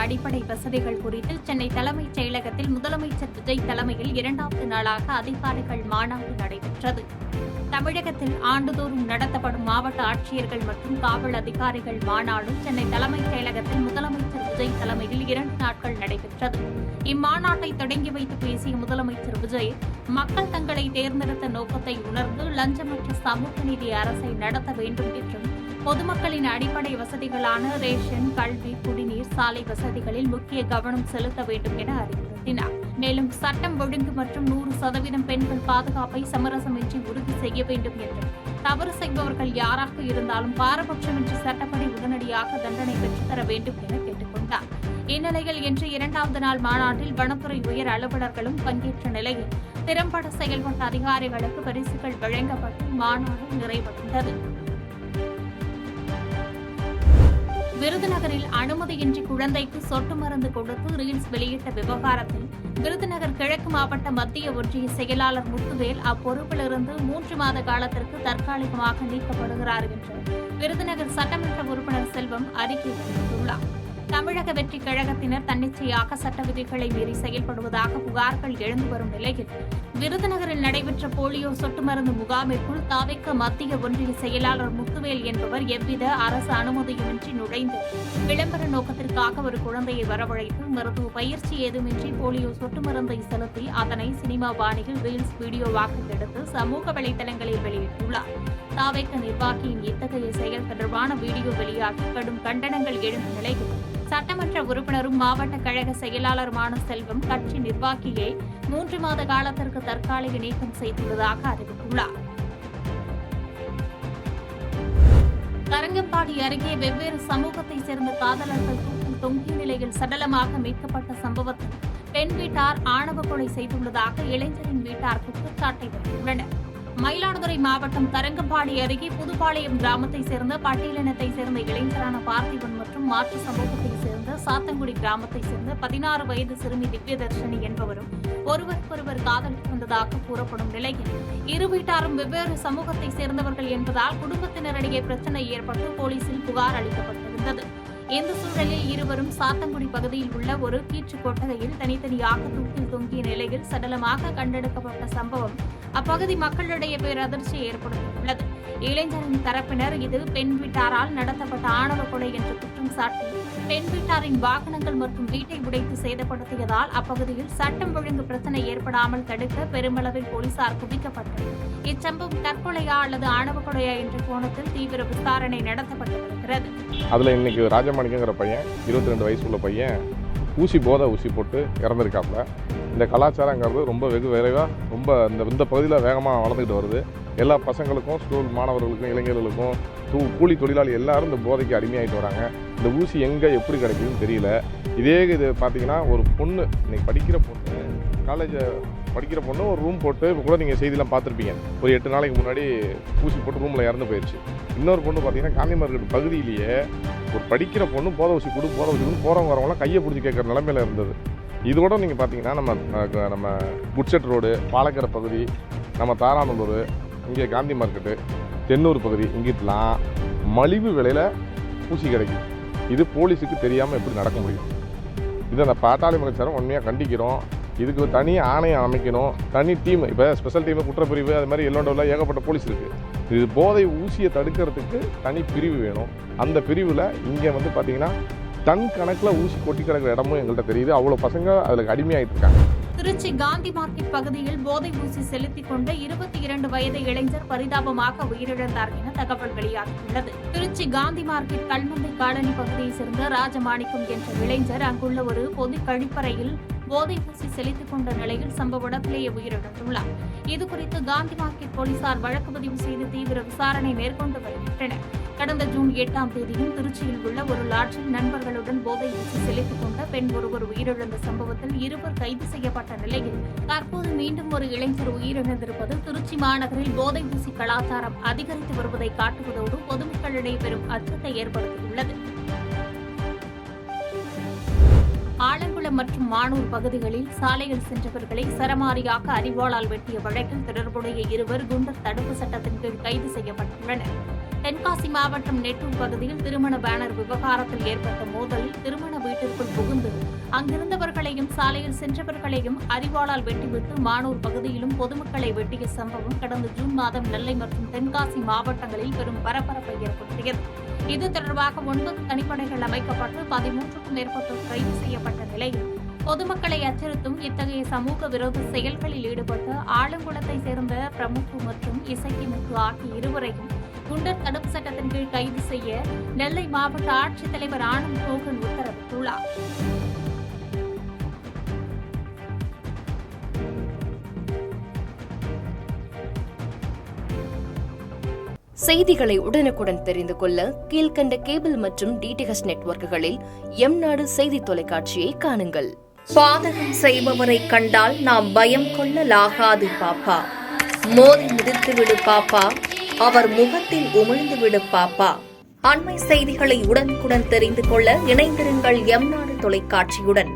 அடிப்படை வசதிகள் குறித்து சென்னை தலைமைச் செயலகத்தில் முதலமைச்சர் விஜய் தலைமையில் 2வது நாளாக அதிகாரிகள் மாநாடு நடைபெற்றது. தமிழகத்தில் ஆண்டுதோறும் நடத்தப்படும் மாவட்ட ஆட்சியர்கள் மற்றும் காவல் அதிகாரிகள் மாநாடு சென்னை தலைமைச் செயலகத்தில் முதலமைச்சர் விஜய் தலைமையில் 2 நாட்கள் நடைபெற்றது. இம்மாநாட்டை தொடங்கி வைத்து பேசிய முதலமைச்சர் விஜய், மக்கள் தங்களை தேர்ந்தெடுத்த நோக்கத்தை உணர்ந்து லஞ்சமற்ற சமூக நீதி அரசை நடத்த வேண்டும் என்றும், பொதுமக்களின் அடிப்படை வசதிகளான ரேஷன், கல்வி, குடிநீர், சாலை வசதிகளில் முக்கிய கவனம் செலுத்த வேண்டும் என அறிவுறுத்தினார். மேலும் சட்டம் ஒழுங்கு மற்றும் 100% பெண்கள் பாதுகாப்பை சமரசமின்றி உறுதி செய்ய வேண்டும் என்றும், தவறு செய்பவர்கள் யாராக இருந்தாலும் பாரபட்சமின்றி சட்டப்படி உடனடியாக தண்டனை பெற்றுத்தர வேண்டும் என கேட்டுக் கொண்டார். இந்நிலையில் இன்று 2வது நாள் மாநாட்டில் வனத்துறை உயர் அலுவலர்களும் பங்கேற்ற நிலையில் திறம்பட செயல்பட்ட அதிகாரிகளுக்கு பரிசுகள் வழங்கப்பட்டு மாநாடு நிறைவடைந்தது. விருதுநகரில் அனுமதியின்றி குழந்தைக்கு சொட்டு மருந்து கொடுத்து ரீல்ஸ் வெளியிட்ட விவகாரத்தில் விருதுநகர் கிழக்கு மாவட்ட மத்திய ஒன்றிய செயலாளர் முத்துவேல் அப்பொறுப்பிலிருந்து 3 மாத காலத்திற்கு தற்காலிகமாக நீக்கப்படுகிறார் என்று விருதுநகர் சட்டமன்ற உறுப்பினர் செல்வம் அறிக்கை வெளியிட்டுள்ளார். தமிழக வெற்றி கழகத்தினர் தன்னிச்சையாக சட்ட விதிகளை மீறி செயல்படுவதாக புகார்கள் எழுந்து வரும் நிலையில் விருதுநகரில் நடைபெற்ற போலியோ சொட்டு மருந்து முகாமிற்குள் தாவேக மத்திய ஒன்றிய செயலாளர் முத்துவேல் என்பவர் எவ்வித அரசு அனுமதியுமின்றி நுழைந்து விளம்பர நோக்கத்திற்காக ஒரு குழந்தையை வரவழைத்து மருத்துவ பயிற்சி ஏதுமின்றி போலியோ சொட்டு மருந்தை செலுத்தி அதனை சினிமா பாணியில் ரீல்ஸ் வீடியோவாக எடுத்து சமூக வலைதளங்களில் வெளியிட்டுள்ளார். தாவேக நிர்வாகியின் இத்தகைய செயல் தொடர்பான வீடியோ வெளியாகி கடும் கண்டனங்கள் எழுந்த நிலையில் சட்டமன்ற உறுப்பினரும் மாவட்ட கழக செயலாளருமான செல்வம் கட்சி நிர்வாகியை 3 மாத காலத்திற்கு தற்காலிக நீக்கம் செய்துள்ளதாக அறிவித்துள்ளார். தரங்கம்பாடி அருகே வெவ்வேறு சமூகத்தை சேர்ந்த காதலர்கள் தூக்கில் தொங்கிய நிலையில் சடலமாக மீட்கப்பட்ட சம்பவத்தில் பெண் வீட்டார் ஆணவ கொலை செய்துள்ளதாக இளைஞரின் வீட்டார் குற்றச்சாட்டை வைத்துள்ளனர். மயிலாடுதுறை மாவட்டம் தரங்கம்பாடி அருகே புதுப்பாளையம் கிராமத்தை சேர்ந்த பட்டியலினத்தை சேர்ந்த இளைஞரான பார்த்திபன் மற்றும் மாற்று சமூகத்தை சேர்ந்த சாத்தங்குடி கிராமத்தை சேர்ந்த 16 வயது சிறுமி திவ்யதர்ஷினி என்பவரும் ஒருவருக்கொருவர் காதலித்து வந்ததாக கூறப்படும் நிலையில் இரு வீட்டாரும் வெவ்வேறு சமூகத்தை சேர்ந்தவர்கள் என்பதால் குடும்பத்தினரிடையே பிரச்சினை ஏற்பட்டு போலீசில் புகார் அளிக்கப்பட்டிருந்தது. இந்த சூழலில் இருவரும் சாத்தங்குடி பகுதியில் உள்ள ஒரு கீற்று கொட்டகையில் தனித்தனியாக தூக்கில் தொங்கிய நிலையில் சடலமாக கண்டெடுக்கப்பட்ட சம்பவம் அப்பகுதி மக்களிடையே பேரதிர்ச்சியை ஏற்படுத்தியுள்ளது. இளைஞரின் தரப்பினர் இது பெண் வீட்டாரால் நடத்தப்பட்ட ஆணவ கொலை என்று குற்றம் சாட்டி பெண் வீட்டாரின் வாகனங்கள் மற்றும் வீட்டை உடைத்து சேதப்படுத்தியதால் அப்பகுதியில் சட்டம் ஒழுங்கு பிரச்சினை ஏற்படாமல் தடுக்க பெருமளவில் போலீசார் குவிக்கப்பட்டது. இச்சம்பவம் தற்கொலையா அல்லது ஆணவ கொலையா என்ற கோணத்தில் தீவிர விசாரணை நடத்தப்பட்டு வருகிறது. அதுல இன்னைக்கு ராஜமாணிக்கங்கிற பையன் 22 வயசு உள்ள பையன் போதை ஊசி போட்டு இறந்துருக்காப்புல. இந்த கலாச்சாரங்கிறது ரொம்ப வெகு விரைவாக ரொம்ப இந்த பகுதியில் வேகமாக வளர்ந்துக்கிட்டு வருது. எல்லா பசங்களுக்கும், ஸ்கூல் மாணவர்களுக்கும், இளைஞர்களுக்கும், கூலி தொழிலாளி எல்லாரும் இந்த போதைக்கு அடிமையாகிட்டு வராங்க. இந்த ஊசி எங்கே எப்படி கிடைக்குதுன்னு தெரியல. இது பார்த்தீங்கன்னா ஒரு பொண்ணு, இன்னைக்கு படிக்கிற பொண்ணு, காலேஜ் படிக்கிற பொண்ணு ஒரு ரூம் போட்டு, இப்போ கூட நீங்கள் செய்தியெல்லாம் பார்த்துருப்பீங்க, ஒரு 8 நாளைக்கு முன்னாடி ஊசி போட்டு ரூமில் இறந்து போயிடுச்சு. இன்னொரு பொண்ணு பார்த்தீங்கன்னா காந்தி மார்க்கெட் பகுதியிலேயே ஒரு படிக்கிற பொண்ணு போதை ஊசி கொடுன்னு போகிறவங்க வரவங்களாம் கையை பிடிச்சி கேட்குற நிலைமையில் இருந்தது. இதோட நீங்கள் பார்த்தீங்கன்னா நம்ம குட்செட் ரோடு, பாலக்கரை பகுதி, நம்ம தாராநல்லூர், இங்கே காந்தி மார்க்கெட்டு, தென்னூர் பகுதி, இங்கிட்டலாம் மலிவு விலையில் ஊசி கிடைக்கும். இது போலீஸுக்கு தெரியாமல் எப்படி நடக்க முடியும்? இதை அந்த பாட்டாளி மகச்சாரம் உண்மையாக கண்டிக்கிறோம். இதுக்கு தனி ஆணையம் அமைக்கணும், தனி டீம், இப்போ ஸ்பெஷல் டீமு, குற்றப்பிரிவு, அது மாதிரி எல்லோண்டோவில் ஏகப்பட்ட போலீஸ் இருக்குது. இது போதை ஊசியை தடுக்கிறதுக்கு தனி பிரிவு வேணும். அந்த பிரிவில் இங்கே பார்த்தீங்கன்னா டன் கணக்கில் ஊசி கொட்டி கிடக்கிற இடமும் எங்கள்கிட்ட தெரியுது. அவ்வளோ பசங்க அதில் அடிமையாகிட்டு இருக்காங்க. திருச்சி காந்தி மார்க்கெட் பகுதியில் போதை ஊசி செலுத்திக் கொண்ட 22 வயது இளைஞர் பரிதாபமாக உயிரிழந்தார் என தகவல் வெளியாகியுள்ளது. திருச்சி காந்தி மார்க்கெட் கல்மந்தை காலனி பகுதியைச் சேர்ந்த ராஜமாணிக்கம் என்ற இளைஞர் அங்குள்ள ஒரு பொது கழிப்பறையில் போதை ஊசி செலுத்திக் கொண்ட நிலையில் சம்பவ இடத்திலேயே உயிரிழந்துள்ளார். இதுகுறித்து காந்தி மார்க்கெட் போலீசார் வழக்கு பதிவு செய்து தீவிர விசாரணை மேற்கொண்டு வருகின்றனர். கடந்த ஜூன் 8ஆம் தேதியும் திருச்சியில் உள்ள ஒரு லாட்ஜில் நண்பர்களுடன் போதை ஊசி செலுத்திக் கொண்ட பெண் ஒருவர் உயிரிழந்த சம்பவத்தில் 2 கைது செய்யப்பட்ட நிலையில் தற்போது மீண்டும் ஒரு இளைஞர் உயிரிழந்திருப்பது திருச்சி மாநகரில் போதை ஊசி கலாச்சாரம் அதிகரித்து வருவதை காட்டுவதோடு பொதுமக்களிடையே பெரும் அச்சத்தை ஏற்படுத்தியுள்ளது. ஆலங்குளம் மற்றும் மானூர் பகுதிகளில் சாலையில் சென்றவர்களை சரமாரியாக அரிவாளால் வெட்டிய வழக்கில் தொடர்புடைய 2 குண்டர் தடுப்பு சட்டத்தின் கீழ் கைது செய்யப்பட்டுள்ளனர். தென்காசி மாவட்டம் நெட்டூர் பகுதியில் திருமண பேனர் விவகாரத்தில் ஏற்பட்ட மோதலில் திருமண வீட்டிற்குள் புகுந்து அங்கிருந்தவர்களையும் சாலையில் சென்றவர்களையும் அரிவாளால் வெட்டிவிட்டு மானூர் பகுதியிலும் பொதுமக்களை வெட்டிய சம்பவம் கடந்த ஜூன் மாதம் நெல்லை மற்றும் தென்காசி மாவட்டங்களில் பெரும் பரபரப்பை ஏற்படுத்தியது. இது தொடர்பாக 9 தனிப்படைகள் அமைக்கப்பட்டு 13க்கும் மேற்பட்டோர் கைது செய்யப்பட்ட நிலையில் பொதுமக்களை அச்சுறுத்தும் இத்தகைய சமூக விரோத செயல்களில் ஈடுபட்ட ஆலங்குளத்தை சேர்ந்த பிரமுகு மற்றும் இசைக்கிமுத்து ஆகிய இருவரையும் குண்டர் தடுப்பு சட்டத்தின் கீழ் கைது செய்ய நெல்லை மாவட்ட ஆட்சித்தலைவர் ஆனந்த் மோகன் உத்தரவிட்டுள்ளார். செய்திகளை உடனுக்குடன் தெரிந்து கொள்ள கீழ்கண்ட கேபிள் மற்றும் டிடிஎச் நெட்வொர்க்குகளில் எம்நாடு செய்தி தொலைக்காட்சியை காணுங்கள். பாதகம் செய்பவரை கண்டால் நாம் பயம் கொள்ளலாகாது பாப்பா. மோதி மிதித்து விடு பாப்பா, அவர் முகத்தில் உமிழ்ந்து விடு பாப்பா. அண்மை செய்திகளை உடனுக்குடன் தெரிந்து கொள்ள இணைந்திருங்கள் எம்நாடு தொலைக்காட்சியுடன்.